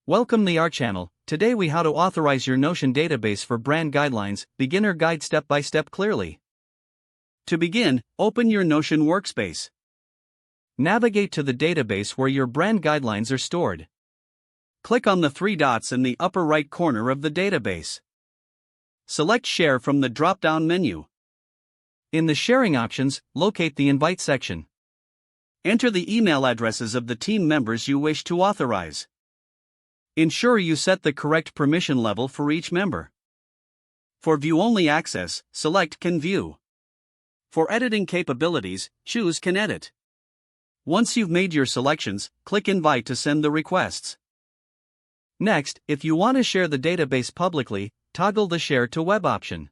Welcome to our channel. Today we how to authorize your Notion database for brand guidelines, beginner guide step by step clearly. To begin, open your Notion workspace. Navigate to the database where your brand guidelines are stored. Click on the three dots in the upper right corner of the database. Select Share from the drop-down menu. In the sharing options, locate the Invite section. Enter the email addresses of the team members you wish to authorize. Ensure you set the correct permission level for each member. For view-only access, select Can View. For editing capabilities, choose Can Edit. Once you've made your selections, click Invite to send the requests. Next, if you want to share the database publicly, toggle the Share to Web option.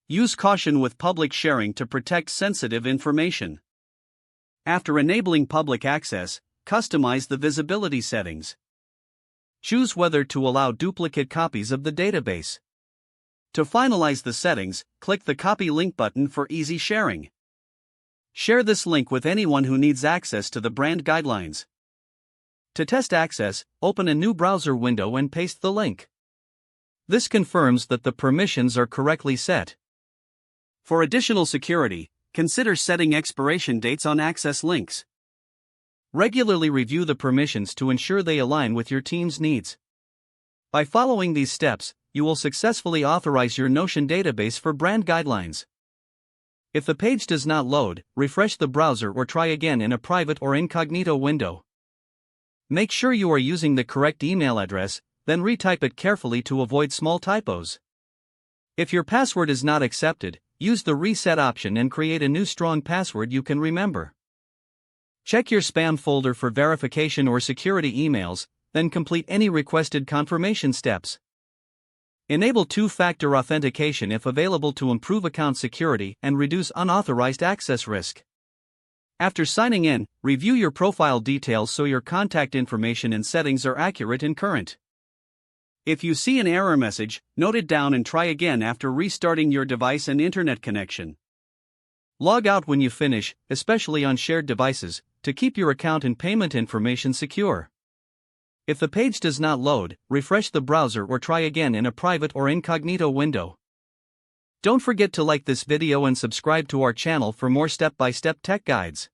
Use caution with public sharing to protect sensitive information. After enabling public access, customize the visibility settings. Choose whether to allow duplicate copies of the database. To finalize the settings, click the Copy Link button for easy sharing. Share this link with anyone who needs access to the brand guidelines. To test access, open a new browser window and paste the link. This confirms that the permissions are correctly set. For additional security, consider setting expiration dates on access links. Regularly review the permissions to ensure they align with your team's needs. By following these steps, you will successfully authorize your Notion database for brand guidelines. If the page does not load, refresh the browser or try again in a private or incognito window. Make sure you are using the correct email address, then retype it carefully to avoid small typos. If your password is not accepted, use the Reset option and create a new strong password you can remember. Check your spam folder for verification or security emails, then complete any requested confirmation steps. Enable two-factor authentication if available to improve account security and reduce unauthorized access risk. After signing in, review your profile details so your contact information and settings are accurate and current. If you see an error message, note it down and try again after restarting your device and internet connection. Log out when you finish, especially on shared devices, to keep your account and payment information secure. If the page does not load, refresh the browser or try again in a private or incognito window. Don't forget to like this video and subscribe to our channel for more step-by-step tech guides.